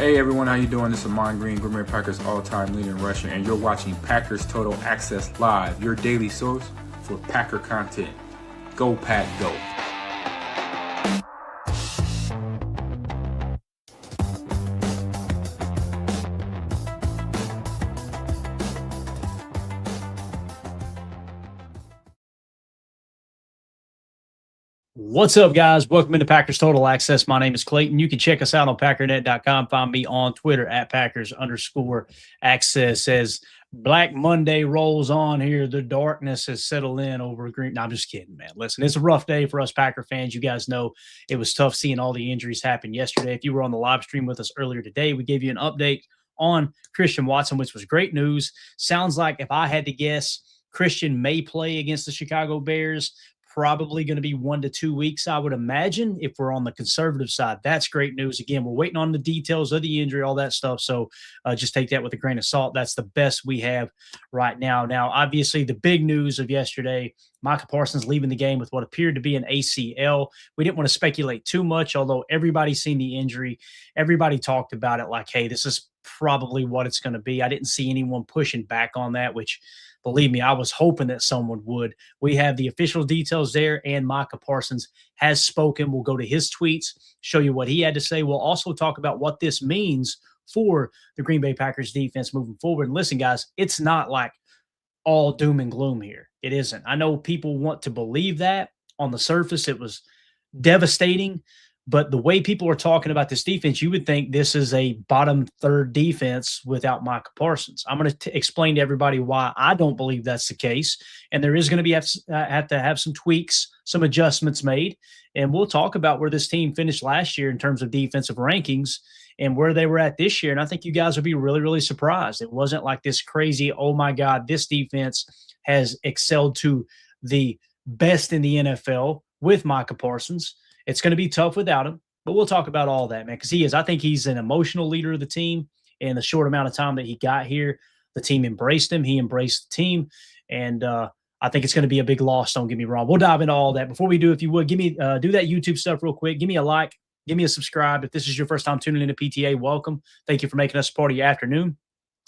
Hey everyone, how you doing? This is Amon Green, Green Bay Packers all-time leading rusher, and you're watching Packers Total Access Live, your daily source for Packer content. Go Pack, go! What's up, guys? Welcome into Packers Total Access. My name is Clayton. You can check us out on Packernet.com. Find me on Twitter at Packers_access. As Black Monday rolls on here, the darkness has settled in over Green. No, I'm just kidding, man. Listen, it's a rough day for us Packer fans. You guys know it was tough seeing all the injuries happen yesterday. If you were on the live stream with us earlier today, we gave you an update on Christian Watson, which was great news. Sounds like, if I had to guess, Christian may play against the Chicago Bears. Probably going to be 1 to 2 weeks, I would imagine, if we're on the conservative side. That's great news. Again, we're waiting on the details of the injury, all that stuff. So just take that with a grain of salt. That's the best we have right now. Now, obviously, the big news of yesterday, Micah Parsons leaving the game with what appeared to be an ACL. We didn't want to speculate too much, although everybody's seen the injury. Everybody talked about it like, hey, this is probably what it's going to be. I didn't see anyone pushing back on that, which, believe me, I was hoping that someone would. We have the official details there, and Micah Parsons has spoken. We'll go to his tweets, show you what he had to say. We'll also talk about what this means for the Green Bay Packers defense moving forward. And listen, guys, it's not like all doom and gloom here. It isn't. I know people want to believe that. On the surface, it was devastating. But the way people are talking about this defense, you would think this is a bottom third defense without Micah Parsons. I'm going to explain to everybody why I don't believe that's the case. And there is going to be have to have some tweaks, some adjustments made. And we'll talk about where this team finished last year in terms of defensive rankings and where they were at this year. And I think you guys will be really, really surprised. It wasn't like this crazy, oh my God, this defense has excelled to the best in the NFL with Micah Parsons. It's going to be tough without him, but we'll talk about all that, man, because he is. I think he's an emotional leader of the team. In the short amount of time that he got here, the team embraced him. He embraced the team, and I think it's going to be a big loss. Don't get me wrong. We'll dive into all that. Before we do, if you would, give me do that YouTube stuff real quick. Give me a like. Give me a subscribe. If this is your first time tuning into PTA, welcome. Thank you for making us a part of your afternoon.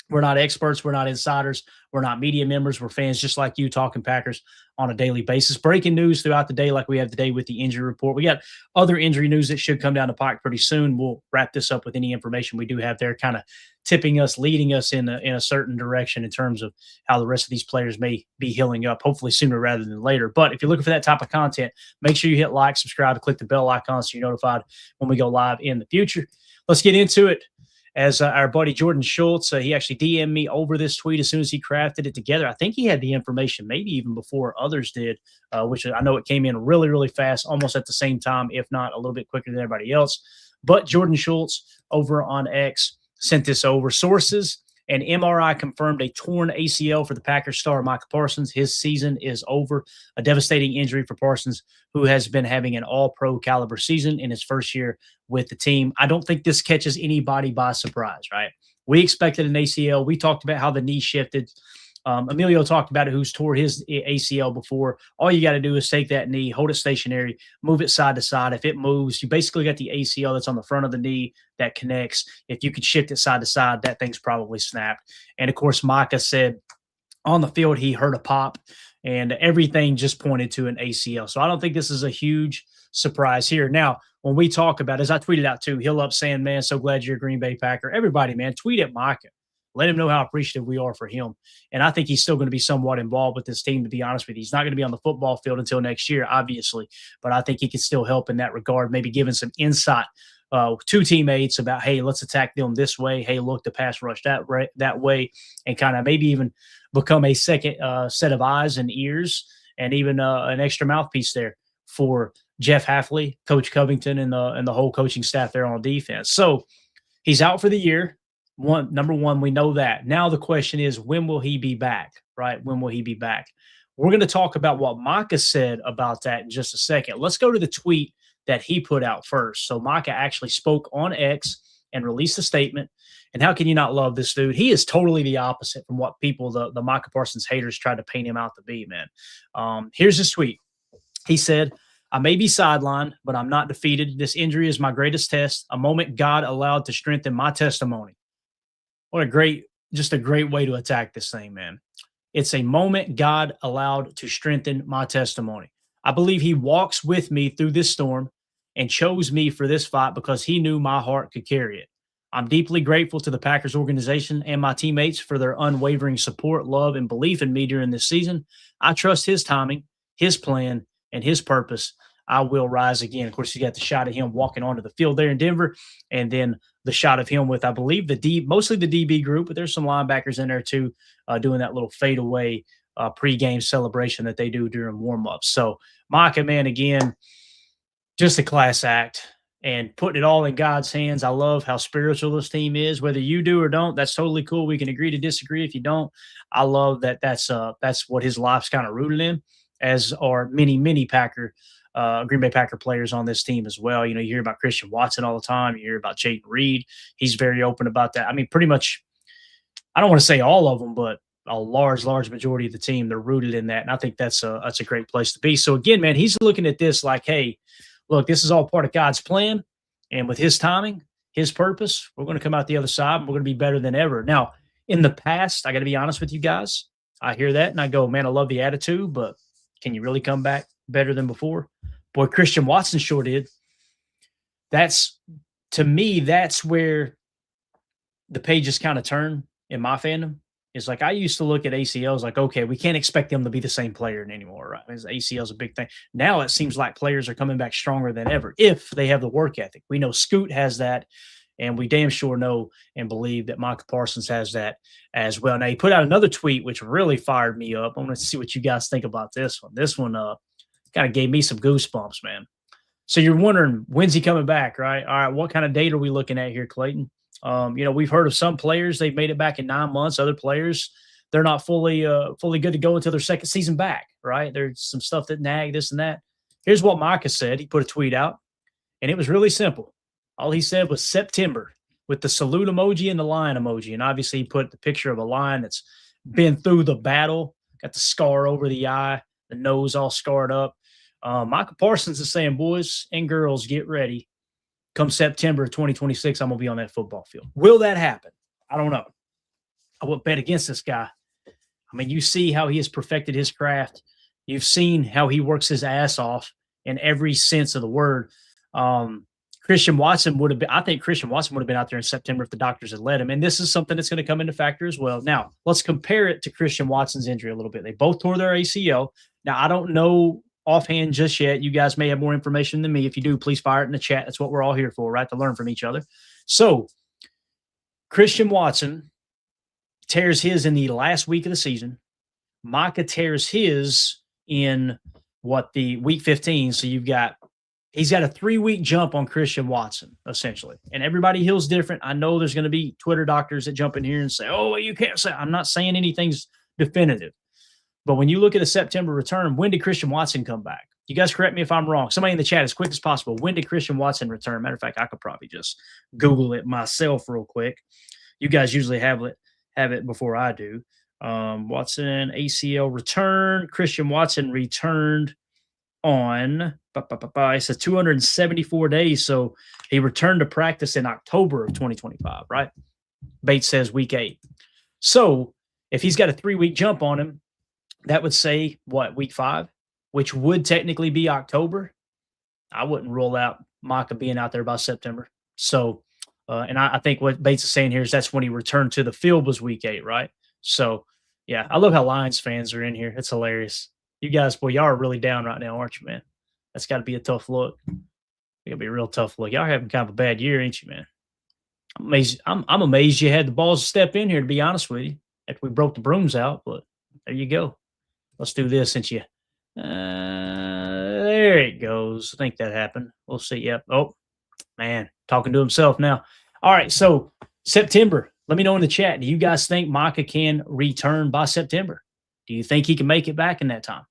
We're not experts. We're not insiders. We're not media members. We're fans just like you talking Packers on a daily basis. Breaking news throughout the day like we have today with the injury report. We got other injury news that should come down the pike pretty soon. We'll wrap this up with any information we do have there, kind of tipping us, leading us in a certain direction in terms of how the rest of these players may be healing up, hopefully sooner rather than later. But if you're looking for that type of content, make sure you hit like, subscribe, and click the bell icon so you're notified when we go live in the future. Let's get into it. As our buddy Jordan Schultz, he actually DM'd me over this tweet as soon as he crafted it together. I think he had the information maybe even before others did, which I know it came in really, really fast, almost at the same time, if not a little bit quicker than everybody else. But Jordan Schultz over on X sent this over. Sources: an MRI confirmed a torn ACL for the Packers star Micah Parsons. His season is over. A devastating injury for Parsons, who has been having an all-pro caliber season in his first year with the team. I don't think this catches anybody by surprise, right? We expected an ACL. We talked about how the knee shifted. Emilio talked about it, who's tore his ACL before. All you got to do is take that knee, hold it stationary, move it side to side. If it moves, you basically got the ACL that's on the front of the knee that connects. If you could shift it side to side, that thing's probably snapped. And, of course, Micah said on the field he heard a pop, and everything just pointed to an ACL. So I don't think this is a huge surprise here. Now, when we talk about, as I tweeted out too, Hill Up saying, man, so glad you're a Green Bay Packer. Everybody, man, tweet at Micah. Let him know how appreciative we are for him. And I think he's still going to be somewhat involved with this team, to be honest with you. He's not going to be on the football field until next year, obviously. But I think he can still help in that regard, maybe giving some insight to teammates about, hey, let's attack them this way. Hey, look, the pass rush that way, and kind of maybe even become a second set of eyes and ears and even an extra mouthpiece there for Jeff Hafley, Coach Covington, and the whole coaching staff there on defense. So he's out for the year. Number one, we know that. Now the question is, when will he be back, right? When will he be back? We're going to talk about what Micah said about that in just a second. Let's go to the tweet that he put out first. So Micah actually spoke on X and released a statement. And how can you not love this dude? He is totally the opposite from what people, the Micah Parsons haters, tried to paint him out to be, man. Here's his tweet. He said, I may be sidelined, but I'm not defeated. This injury is my greatest test, a moment God allowed to strengthen my testimony. What just a great way to attack this thing, man. It's a moment God allowed to strengthen my testimony. I believe he walks with me through this storm and chose me for this fight because he knew my heart could carry it. I'm deeply grateful to the Packers organization and my teammates for their unwavering support, love, and belief in me during this season. I trust his timing, his plan, and his purpose. I will rise again. Of course, you got the shot of him walking onto the field there in Denver, and then the shot of him with, I believe, mostly the DB group, but there's some linebackers in there too, doing that little fadeaway pregame celebration that they do during warmups. So, Micah, man, again, just a class act and putting it all in God's hands. I love how spiritual this team is. Whether you do or don't, that's totally cool. We can agree to disagree if you don't. I love that that's what his life's kind of rooted in, as are many Green Bay Packer players on this team as well. You know, you hear about Christian Watson all the time. You hear about Jayden Reed. He's very open about that. I mean, pretty much, I don't want to say all of them, but a large majority of the team, they're rooted in that. And I think that's a great place to be. So again, man, he's looking at this like, hey, look, this is all part of God's plan. And with his timing, his purpose, we're going to come out the other side and we're going to be better than ever. Now, in the past, I got to be honest with you guys. I hear that and I go, man, I love the attitude, but can you really come back better than before? Boy, Christian Watson sure did. To me, that's where the pages kind of turn in my fandom. It's like I used to look at ACLs like, okay, we can't expect them to be the same player anymore, right? ACL is a big thing. Now it seems like players are coming back stronger than ever if they have the work ethic. We know Scoot has that, and we damn sure know and believe that Micah Parsons has that as well. Now, he put out another tweet, which really fired me up. I want to see what you guys think about this one. This one kind of gave me some goosebumps, man. So you're wondering, when's he coming back, right? All right, what kind of date are we looking at here, Clayton? We've heard of some players, they've made it back in 9 months. Other players, they're not fully good to go until their second season back, right? There's some stuff that nag, this and that. Here's what Micah said. He put a tweet out, and it was really simple. All he said was September with the salute emoji and the lion emoji. And obviously he put the picture of a lion that's been through the battle, got the scar over the eye, the nose all scarred up. Micah Parsons is saying, boys and girls, get ready. Come September 2026, I'm going to be on that football field. Will that happen? I don't know. I would bet against this guy. I mean, you see how he has perfected his craft. You've seen how he works his ass off in every sense of the word. Christian Watson would have been out there in September if the doctors had let him. And this is something that's going to come into factor as well. Now, let's compare it to Christian Watson's injury a little bit. They both tore their ACL. Now, I don't know offhand just yet. You guys may have more information than me. If you do, please fire it in the chat. That's what we're all here for, right? To learn from each other. So Christian Watson tears his in the last week of the season. Micah tears his in the week 15. So he's got a 3-week jump on Christian Watson, essentially. And everybody heals different. I know there's going to be Twitter doctors that jump in here and say, oh, you can't say. I'm not saying anything's definitive. But when you look at a September return, when did Christian Watson come back? You guys correct me if I'm wrong. Somebody in the chat as quick as possible. When did Christian Watson return? Matter of fact, I could probably just Google it myself real quick. You guys usually have it before I do. Watson ACL return. Christian Watson returned on it says 274 days. So he returned to practice in October of 2025, right? Bates says week 8. So if he's got a 3-week jump on him, that would say week 5, which would technically be October. I wouldn't rule out Micah being out there by September. So, and I think what Bates is saying here is that's when he returned to the field was week 8, right? So, yeah, I love how Lions fans are in here. It's hilarious. You guys, boy, y'all are really down right now, aren't you, man? That's got to be a tough look. It'll be a real tough look. Y'all are having kind of a bad year, ain't you, man? I'm amazed. I'm amazed you had the balls to step in here, to be honest with you, after we broke the brooms out. But there you go. Let's do this since you. There it goes. I think that happened. We'll see. Yep. Oh, man, talking to himself now. All right. So September. Let me know in the chat. Do you guys think Micah can return by September? Do you think he can make it back in that time?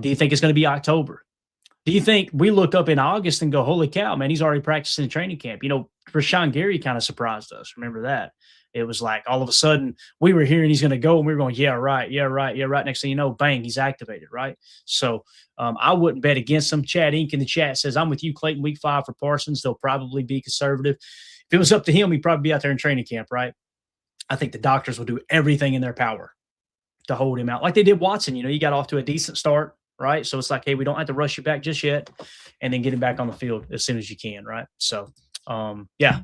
Do you think it's going to be October? Do you think we look up in August and go, holy cow, man, he's already practicing in training camp? You know, Rashawn Gary kind of surprised us. Remember that? It was like all of a sudden we were hearing he's going to go, and we were going, yeah, right, yeah, right, yeah, right. Next thing you know, bang, he's activated, right? So I wouldn't bet against him. Chad Inc. in the chat says, I'm with you, Clayton, week 5 for Parsons. They'll probably be conservative. If it was up to him, he'd probably be out there in training camp, right? I think the doctors will do everything in their power to hold him out. Like they did Watson. You know, you got off to a decent start, right? So it's like, hey, we don't have to rush you back just yet, and then get him back on the field as soon as you can, right? So, yeah,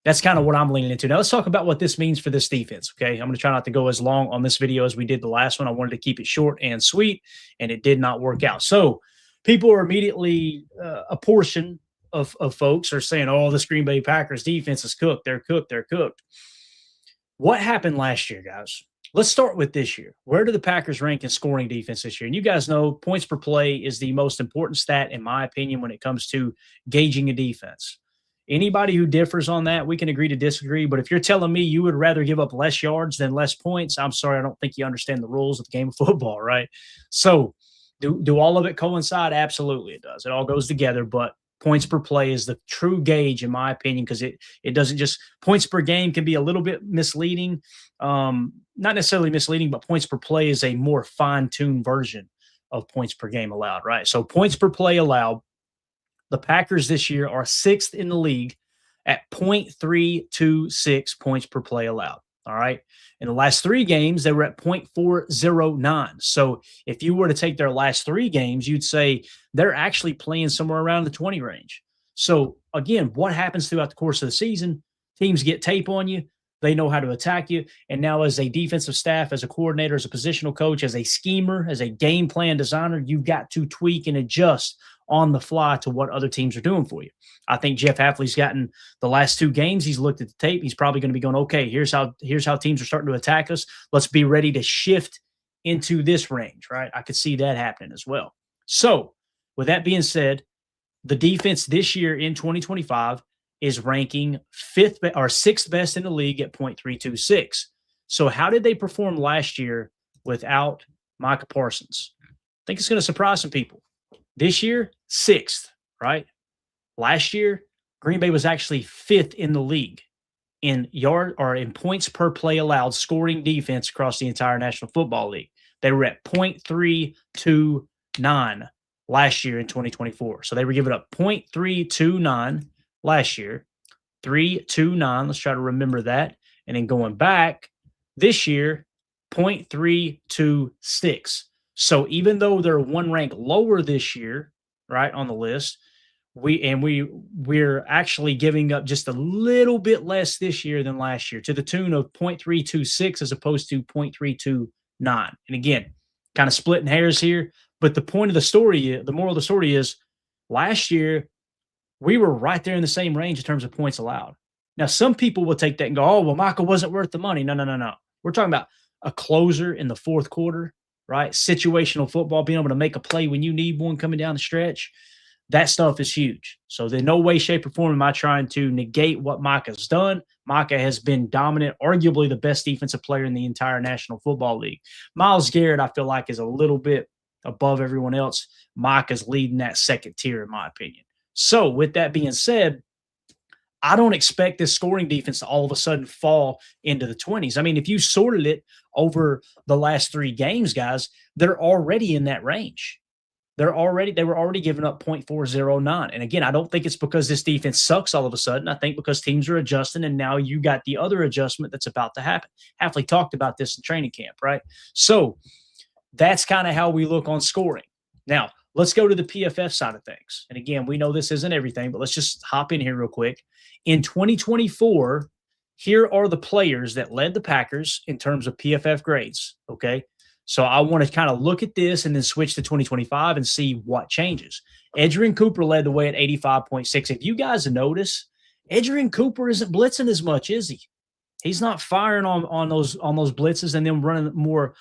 that's kind of what I'm leaning into. Now let's talk about what this means for this defense, okay? I'm going to try not to go as long on this video as we did the last one. I wanted to keep it short and sweet, and it did not work out. So people are immediately, a portion of folks are saying, oh, this Green Bay Packers defense is cooked. They're cooked. They're cooked. What happened last year, guys? Let's start with this year. Where do the Packers rank in scoring defense this year? And you guys know points per play is the most important stat, in my opinion, when it comes to gauging a defense. Anybody who differs on that, we can agree to disagree. But if you're telling me you would rather give up less yards than less points, I'm sorry, I don't think you understand the rules of the game of football, right? So do all of it coincide? Absolutely it does. It all goes together, but points per play is the true gauge, in my opinion, because it doesn't just – points per game can be a little bit misleading. Not necessarily misleading, but points per play is a more fine-tuned version of points per game allowed, right? So points per play allowed, the Packers this year are 6th in the league at 0.326 points per play allowed, all right? In the last 3 games, they were at 0.409. So if you were to take their last 3 games, you'd say they're actually playing somewhere around the 20 range. So, again, what happens throughout the course of the season? Teams get tape on you. They know how to attack you. And now as a defensive staff, as a coordinator, as a positional coach, as a schemer, as a game plan designer, you've got to tweak and adjust on the fly to what other teams are doing for you. I think Jeff Hafley's gotten the last 2 games. He's looked at the tape. He's probably going to be going, okay, here's how teams are starting to attack us. Let's be ready to shift into this range, right? I could see that happening as well. So with that being said, the defense this year in 2025 is ranking 6th best in the league at 0.326. So how did they perform last year without Micah Parsons? I think it's going to surprise some people. This year, 6th, right? Last year, Green Bay was actually 5th in the league in points per play allowed scoring defense across the entire National Football League. They were at 0.329 last year in 2024. So they were giving up 0.329 last year, 329. Let's try to remember that. And then going back this year, 0.326. So even though they're 1 rank lower this year, right, on the list, we're actually giving up just a little bit less this year than last year, to the tune of 0.326 as opposed to 0.329. And again, kind of splitting hairs here, but the moral of the story is last year we were right there in the same range in terms of points allowed. Now, some people will take that and go, oh, well, Michael wasn't worth the money. No. We're talking about a closer in the 4th quarter, right? Situational football, being able to make a play when you need one coming down the stretch. That stuff is huge. So in no way, shape, or form am I trying to negate what Micah's done. Micah has been dominant, arguably the best defensive player in the entire National Football League. Myles Garrett, I feel like, is a little bit above everyone else. Micah's leading that 2nd tier, in my opinion. So with that being said, I don't expect this scoring defense to all of a sudden fall into the 20s. I mean, if you sorted it over the last 3 games, guys, they're already in that range. They were already giving up 0.409. And again, I don't think it's because this defense sucks all of a sudden. I think because teams are adjusting, and now you got the other adjustment that's about to happen. Hafley talked about this in training camp, right? So that's kind of how we look on scoring. Now, let's go to the PFF side of things. And again, we know this isn't everything, but let's just hop in here real quick. In 2024, here are the players that led the Packers in terms of PFF grades, okay? So I want to kind of look at this and then switch to 2025 and see what changes. Edgerrin Cooper led the way at 85.6. If you guys notice, Edgerrin Cooper isn't blitzing as much, is he? He's not firing on those blitzes and then running more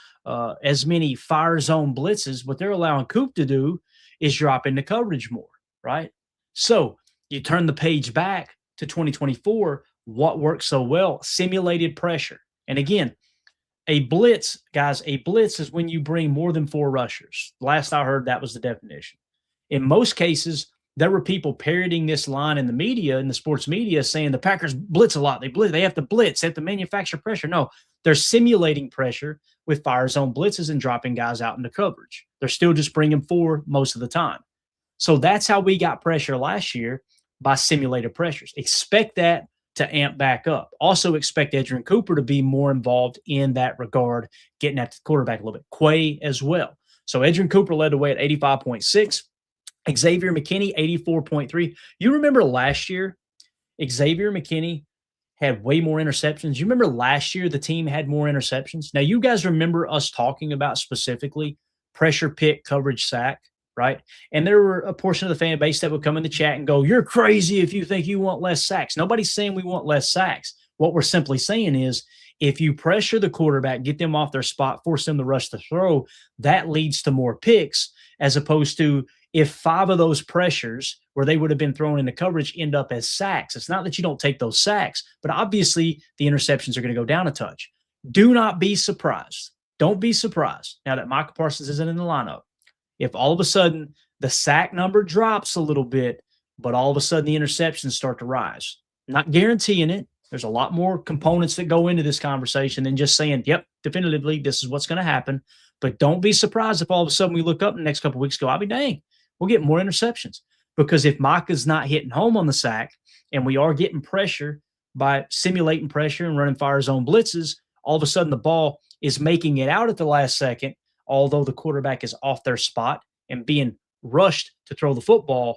as many fire zone blitzes. What they're allowing Coop to do is drop into coverage more, right? So you turn the page back to 2024. What works so well? Simulated pressure. And again, a blitz, guys, a blitz is when you bring more than 4 rushers. Last I heard, that was the definition. In most cases, there were people parroting this line in the media, in the sports media, saying the Packers blitz a lot. They have to blitz, they have to manufacture pressure. No, they're simulating pressure with fire zone blitzes and dropping guys out into coverage. They're still just bringing 4 most of the time. So that's how we got pressure last year, by simulated pressures. Expect that to amp back up. Also expect Edgerrin Cooper to be more involved in that regard, getting at the quarterback a little bit. Quay as well. So Edgerrin Cooper led the way at 85.6. Xavier McKinney, 84.3. You remember last year, Xavier McKinney had way more interceptions. You remember last year the team had more interceptions? Now, you guys remember us talking about specifically pressure pick, coverage sack, right? And there were a portion of the fan base that would come in the chat and go, you're crazy if you think you want less sacks. Nobody's saying we want less sacks. What we're simply saying is, if you pressure the quarterback, get them off their spot, force them to rush the throw, that leads to more picks, as opposed to if 5 of those pressures where they would have been thrown into coverage end up as sacks. It's not that you don't take those sacks, but obviously the interceptions are going to go down a touch. Do not be surprised. Don't be surprised now that Micah Parsons isn't in the lineup, if all of a sudden the sack number drops a little bit, but all of a sudden the interceptions start to rise. Not guaranteeing it. There's a lot more components that go into this conversation than just saying, yep, definitively, this is what's going to happen. But don't be surprised if all of a sudden we look up in the next couple of weeks, go, I'll be dang, we'll get more interceptions. Because if Micah's not hitting home on the sack and we are getting pressure by simulating pressure and running fire zone blitzes, all of a sudden the ball is making it out at the last second, although the quarterback is off their spot and being rushed to throw the football,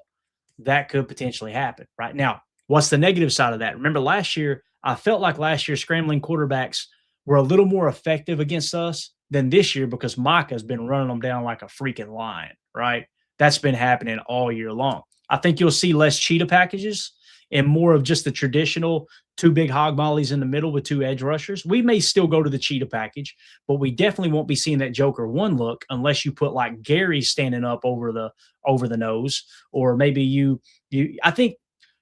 that could potentially happen. Right now, what's the negative side of that? Remember last year, I felt like last year scrambling quarterbacks were a little more effective against us than this year because Micah's been running them down like a freaking lion, right? That's been happening all year long. I think you'll see less cheetah packages and more of just the traditional 2 big hog mollies in the middle with 2 edge rushers. We may still go to the cheetah package, but we definitely won't be seeing that Joker 1 look unless you put like Gary standing up over the nose, or maybe I think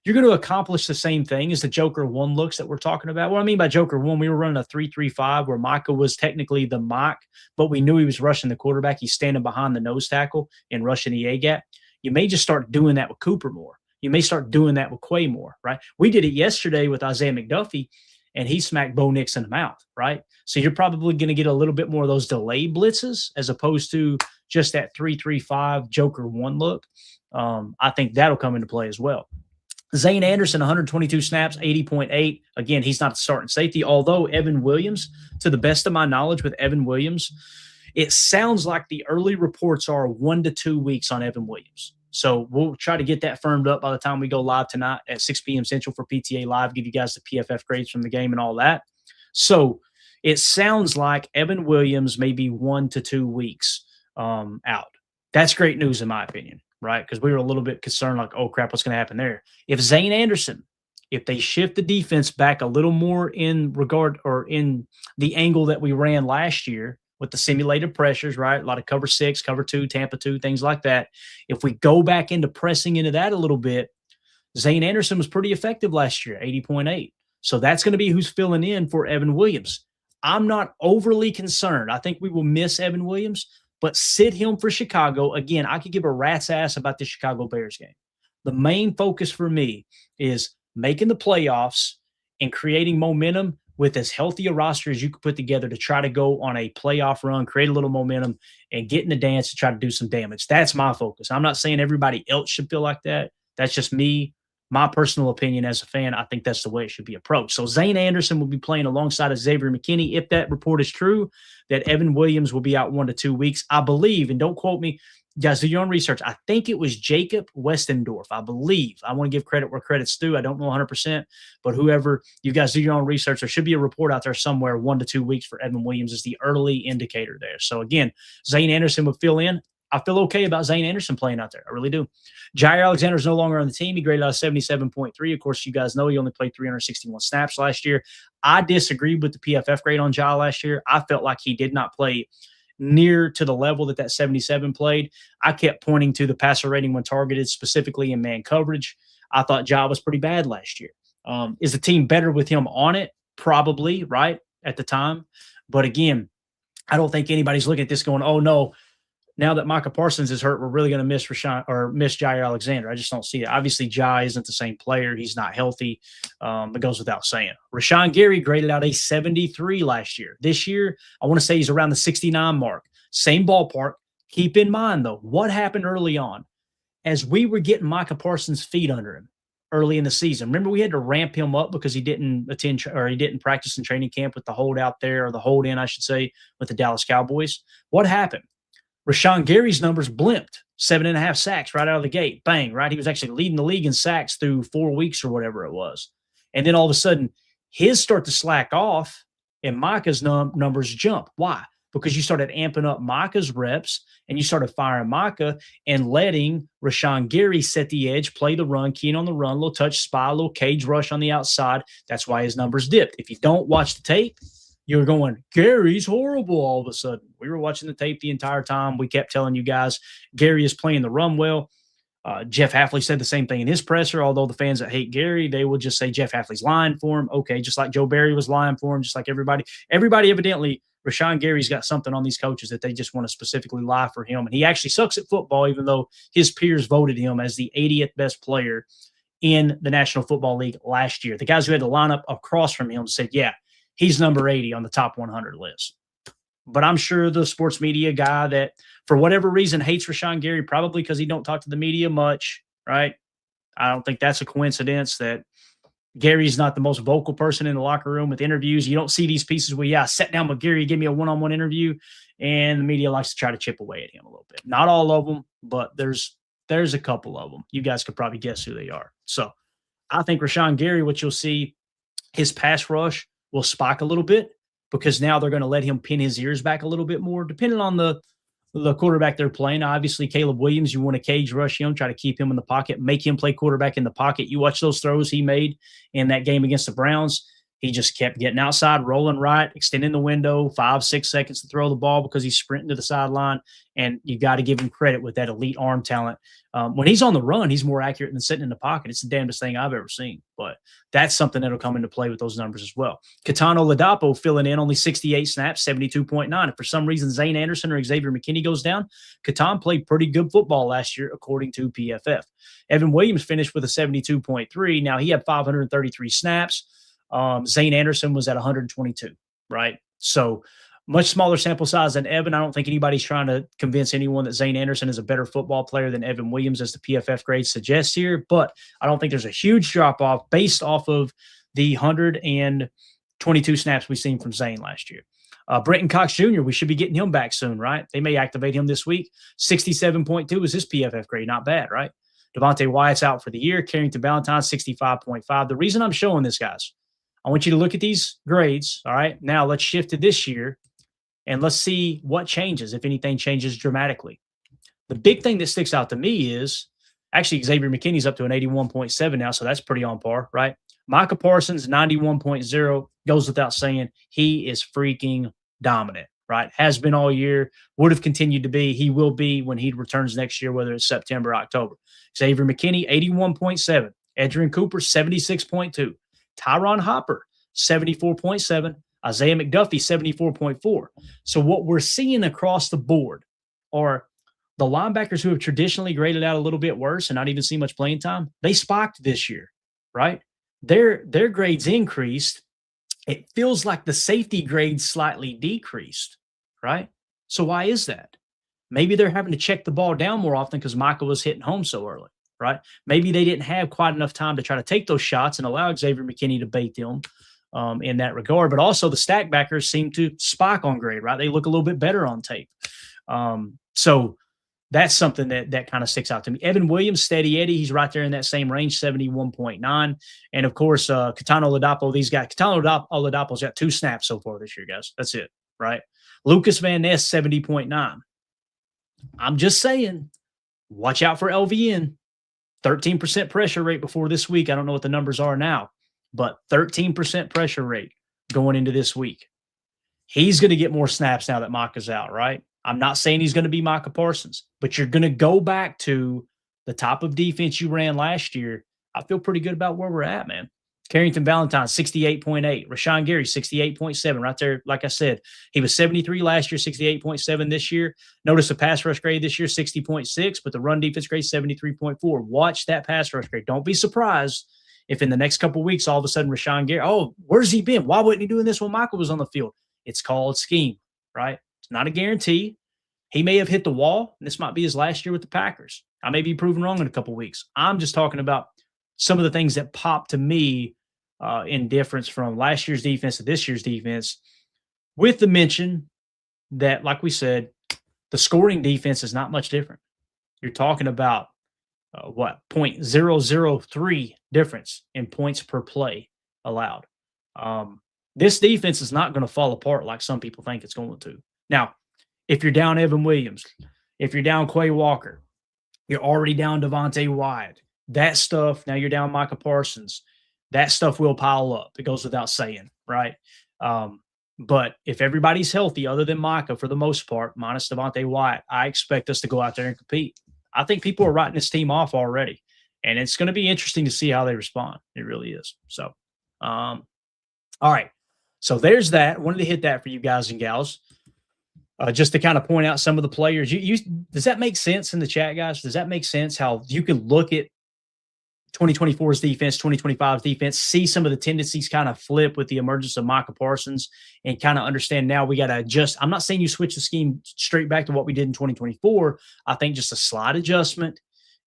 you're going to accomplish the same thing as the Joker 1 looks that we're talking about. What I mean by Joker 1, we were running a 3-3-5 where Micah was technically the mock, but we knew he was rushing the quarterback. He's standing behind the nose tackle and rushing the A-gap. You may just start doing that with Cooper more. You may start doing that with Quay more, right? We did it yesterday with Isaiah McDuffie, and he smacked Bo Nix in the mouth, right? So you're probably going to get a little bit more of those delayed blitzes as opposed to just that 3-3-5 Joker 1 look. I think that'll come into play as well. Zane Anderson, 122 snaps, 80.8. Again, he's not the starting safety, although Evan Williams, to the best of my knowledge with Evan Williams, it sounds like the early reports are 1 to 2 weeks on Evan Williams. So we'll try to get that firmed up by the time we go live tonight at 6 p.m. Central for PTA Live, give you guys the PFF grades from the game and all that. So it sounds like Evan Williams may be 1 to 2 weeks out. That's great news in my opinion, right? Because we were a little bit concerned like, oh, crap, what's going to happen there? If Zane Anderson, if they shift the defense back a little more in regard or in the angle that we ran last year, with the simulated pressures, right? A lot of cover 6, cover 2, Tampa 2, things like that. If we go back into pressing into that a little bit, Zane Anderson was pretty effective last year, 80.8. So that's going to be who's filling in for Evan Williams. I'm not overly concerned. I think we will miss Evan Williams, but sit him for Chicago. Again, I could give a rat's ass about the Chicago Bears game. The main focus for me is making the playoffs and creating momentum with as healthy a roster as you could put together to try to go on a playoff run, create a little momentum, and get in the dance to try to do some damage. That's my focus. I'm not saying everybody else should feel like that. That's just me, my personal opinion as a fan. I think that's the way it should be approached. So Zane Anderson will be playing alongside of Xavier McKinney. If that report is true, that Evan Williams will be out 1 to 2 weeks, I believe, and don't quote me, guys, do your own research. I think it was Jacob Westendorf. I believe. I want to give credit where credit's due. I don't know 100%, but whoever, you guys do your own research. There should be a report out there somewhere 1 to 2 weeks for Evan Williams is the early indicator there. So again, Zane Anderson would fill in. I feel okay about Zane Anderson playing out there. I really do. Jair Alexander is no longer on the team. He graded out 77.3. Of course, you guys know he only played 361 snaps last year. I disagreed with the PFF grade on Jair last year. I felt like he did not play near to the level that 77 played. I kept pointing to the passer rating when targeted, specifically in man coverage. I thought Ja was pretty bad last year. Is the team better with him on it? Probably, right, at the time. But again, I don't think anybody's looking at this going, oh, no, now that Micah Parsons is hurt, we're really going to miss miss Jair Alexander. I just don't see it. Obviously, Jai isn't the same player. He's not healthy. It goes without saying. Rashawn Gary graded out a 73 last year. This year, I want to say he's around the 69 mark. Same ballpark. Keep in mind, though, what happened early on. As we were getting Micah Parsons' feet under him early in the season, remember we had to ramp him up because he didn't attend or he didn't practice in training camp with the holdout there, or the hold in, I should say, with the Dallas Cowboys. What happened? Rashawn Gary's numbers blimped, 7.5 sacks right out of the gate. Bang, right? He was actually leading the league in sacks through 4 weeks or whatever it was. And then all of a sudden, his start to slack off and Micah's numbers jump. Why? Because you started amping up Micah's reps and you started firing Micah and letting Rashawn Gary set the edge, play the run, keen on the run, little touch spy, little cage rush on the outside. That's why his numbers dipped. If you don't watch the tape, you're going, Gary's horrible all of a sudden. We were watching the tape the entire time. We kept telling you guys, Gary is playing the run well. Jeff Hafley said the same thing in his presser, although the fans that hate Gary, they will just say Jeff Hafley's lying for him. Okay, just like Joe Barry was lying for him, just like everybody. Everybody evidently, Rashawn Gary's got something on these coaches that they just want to specifically lie for him. And he actually sucks at football, even though his peers voted him as the 80th best player in the National Football League last year. The guys who had to line up across from him said, yeah, he's number 80 on the top 100 list. But I'm sure the sports media guy that, for whatever reason, hates Rashawn Gary, probably because he don't talk to the media much, right? I don't think that's a coincidence that Gary's not the most vocal person in the locker room with interviews. You don't see these pieces where, yeah, I sat down with Gary, give me a one-on-one interview, and the media likes to try to chip away at him a little bit. Not all of them, but there's a couple of them. You guys could probably guess who they are. So I think Rashawn Gary, what you'll see, his pass rush will spike a little bit because now they're going to let him pin his ears back a little bit more, depending on the quarterback they're playing. Obviously, Caleb Williams, you want to cage rush him, try to keep him in the pocket, make him play quarterback in the pocket. You watch those throws he made in that game against the Browns. He just kept getting outside, rolling right, extending the window, 5-6 seconds to throw the ball because he's sprinting to the sideline. And you got to give him credit with that elite arm talent. When he's on the run, he's more accurate than sitting in the pocket. It's the damnedest thing I've ever seen. But that's something that'll come into play with those numbers as well. Katano Ladapo filling in only 68 snaps, 72.9. If for some reason Zane Anderson or Xavier McKinney goes down, Katan played pretty good football last year, according to PFF. Evan Williams finished with a 72.3. Now, he had 533 snaps. Zane Anderson was at 122, right? So much smaller sample size than Evan. I don't think anybody's trying to convince anyone that Zane Anderson is a better football player than Evan Williams, as the PFF grade suggests here. But I don't think there's a huge drop-off based off of the 122 snaps we've seen from Zane last year. Brenton Cox Jr., we should be getting him back soon, right? They may activate him this week. 67.2 is his PFF grade. Not bad, right? Devontae Wyatt's out for the year. Carrington Valentine, 65.5. The reason I'm showing this, guys, I want you to look at these grades. All right. Now let's shift to this year and let's see what changes, if anything changes dramatically. The big thing that sticks out to me is actually Xavier McKinney's up to an 81.7 now. So that's pretty on par, right? Micah Parsons, 91.0, goes without saying. He is freaking dominant, right? Has been all year, would have continued to be. He will be when he returns next year, whether it's September or October. Xavier McKinney, 81.7. Edgerrin Cooper, 76.2. Tyron Hopper, 74.7. Isaiah McDuffie, 74.4. So what we're seeing across the board are the linebackers who have traditionally graded out a little bit worse and not even seen much playing time. They spiked this year, right? Their grades increased. It feels like the safety grades slightly decreased, right? So why is that? Maybe they're having to check the ball down more often because Micah was hitting home so early. Right? Maybe they didn't have quite enough time to try to take those shots and allow Xavier McKinney to bait them in that regard. But also the stack backers seem to spike on grade, right? They look a little bit better on tape. So that's something that kind of sticks out to me. Evan Williams, steady Eddie, he's right there in that same range, 71.9. And of course, Katano Ladapo, Katano Ladapo's got 2 snaps so far this year, guys. That's it, right? Lucas Van Ness, 70.9. I'm just saying, watch out for LVN. 13% pressure rate before this week. I don't know what the numbers are now, but 13% pressure rate going into this week. He's going to get more snaps now that Micah's out, right? I'm not saying he's going to be Micah Parsons, but you're going to go back to the type of defense you ran last year. I feel pretty good about where we're at, man. Carrington Valentine, 68.8. Rashawn Gary, 68.7. Right there, like I said, he was 73 last year, 68.7 this year. Notice the pass rush grade this year, 60.6, but the run defense grade, 73.4. Watch that pass rush grade. Don't be surprised if in the next couple of weeks, all of a sudden, Rashawn Gary, oh, where's he been? Why wasn't he doing this when Michael was on the field? It's called scheme, right? It's not a guarantee. He may have hit the wall, and this might be his last year with the Packers. I may be proven wrong in a couple of weeks. I'm just talking about some of the things that popped to me in difference from last year's defense to this year's defense, with the mention that, like we said, the scoring defense is not much different. You're talking about 0.003 difference in points per play allowed. This defense is not going to fall apart like some people think it's going to. Now, if you're down Evan Williams, if you're down Quay Walker, you're already down Devontae Wyatt, that stuff, now you're down Micah Parsons, that stuff will pile up. It goes without saying, right? But if everybody's healthy other than Micah for the most part, minus Devontae Wyatt, I expect us to go out there and compete. I think people are writing this team off already, and it's going to be interesting to see how they respond. It really is. So, all right. So there's that. I wanted to hit that for you guys and gals. Just to kind of point out some of the players. Does that make sense in the chat, guys? Does that make sense how you can look at 2024's defense, 2025's defense, see some of the tendencies kind of flip with the emergence of Micah Parsons and kind of understand now we got to adjust. I'm not saying you switch the scheme straight back to what we did in 2024. I think just a slight adjustment,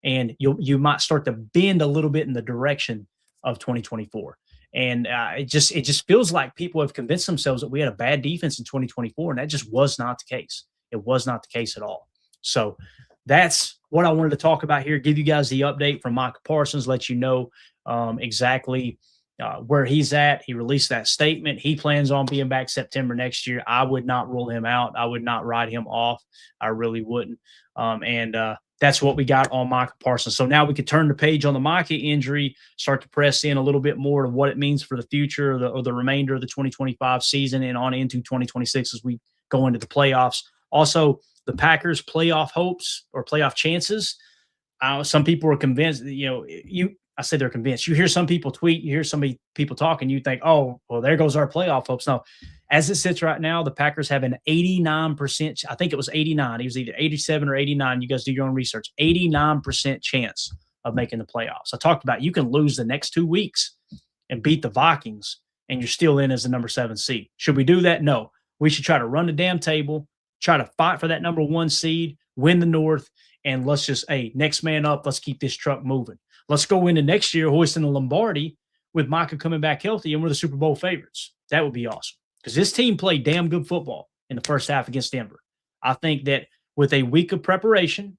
and you might start to bend a little bit in the direction of 2024. And it just feels like people have convinced themselves that we had a bad defense in 2024, and that just was not the case. It was not the case at all. So that's what I wanted to talk about here, give you guys the update from Micah Parsons, let you know exactly where he's at. He released that statement. He plans on being back September next year. I would not rule him out. I would not write him off. I really wouldn't. And that's what we got on Micah Parsons. So now we could turn the page on the Micah injury, start to press in a little bit more to what it means for the future or the remainder of the 2025 season and on into 2026 as we go into the playoffs. Also, the Packers' playoff hopes or playoff chances. Some people are convinced, I say they're convinced. You hear some people tweet, you hear some people talking, you think, oh, well, there goes our playoff hopes. No, as it sits right now, the Packers have an 89%, I think it was 89. It was either 87 or 89. You guys do your own research. 89% chance of making the playoffs. I talked about you can lose the next 2 weeks and beat the Vikings, and you're still in as the number 7 seed. Should we do that? No. We should try to run the damn table, try to fight for that number 1 seed, win the North, and let's just, next man up. Let's keep this truck moving. Let's go into next year hoisting the Lombardi with Micah coming back healthy, and we're the Super Bowl favorites. That would be awesome because this team played damn good football in the first half against Denver. I think that with a week of preparation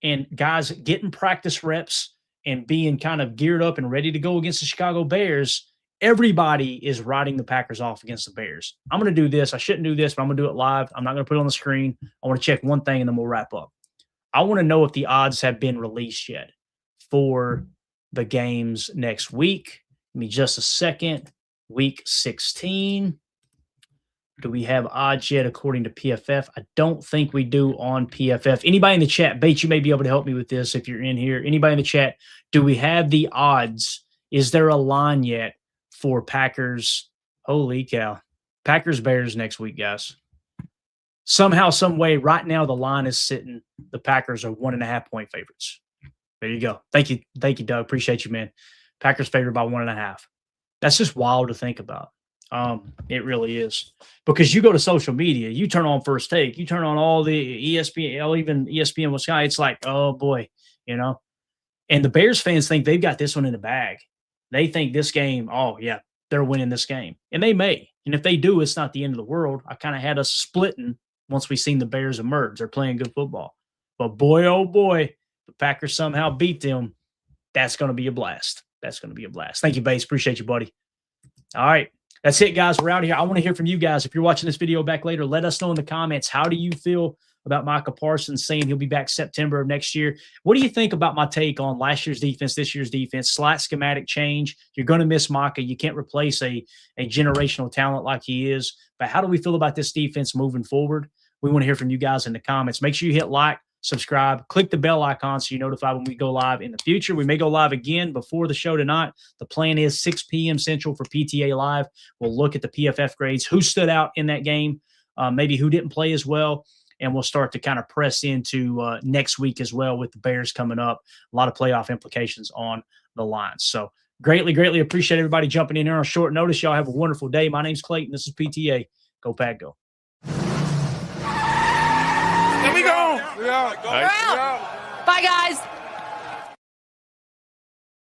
and guys getting practice reps and being kind of geared up and ready to go against the Chicago Bears, everybody is riding the Packers off against the Bears. I'm going to do this. I shouldn't do this, but I'm going to do it live. I'm not going to put it on the screen. I want to check one thing, and then we'll wrap up. I want to know if the odds have been released yet for the games next week. Give me just a second. Week 16. Do we have odds yet according to PFF? I don't think we do on PFF. Anybody in the chat, Bates, you may be able to help me with this if you're in here. Anybody in the chat, do we have the odds? Is there a line yet for Packers? Holy cow. Packers-Bears next week, guys. Somehow, some way, right now the line is sitting. The Packers are 1.5-point favorites. There you go. Thank you, Doug. Appreciate you, man. Packers favored by 1.5. That's just wild to think about. It really is. Because you go to social media, you turn on First Take, you turn on all the ESPN, even ESPN with Sky, it's like, oh boy, And the Bears fans think they've got this one in the bag. They think this game, oh yeah, they're winning this game. And they may. And if they do, it's not the end of the world. I kind of had us splitting once we seen the Bears emerge. They're playing good football. But boy, oh boy, the Packers somehow beat them. That's going to be a blast. That's going to be a blast. Thank you, Bates. Appreciate you, buddy. All right. That's it, guys. We're out of here. I want to hear from you guys. If you're watching this video back later, let us know in the comments. How do you feel about Micah Parsons saying he'll be back September of next year? What do you think about my take on last year's defense, this year's defense, slight schematic change? You're going to miss Micah. You can't replace a generational talent like he is. But how do we feel about this defense moving forward? We want to hear from you guys in the comments. Make sure you hit like, subscribe, click the bell icon so you're notified when we go live in the future. We may go live again before the show tonight. The plan is 6 p.m. Central for PTA Live. We'll look at the PFF grades, who stood out in that game, maybe who didn't play as well, and we'll start to kind of press into next week as well with the Bears coming up. A lot of playoff implications on the line. So greatly appreciate everybody jumping in here on short notice. Y'all have a wonderful day. My name's Clayton. This is PTA. Go Pack, go. Here we go. We're out. Bye, guys.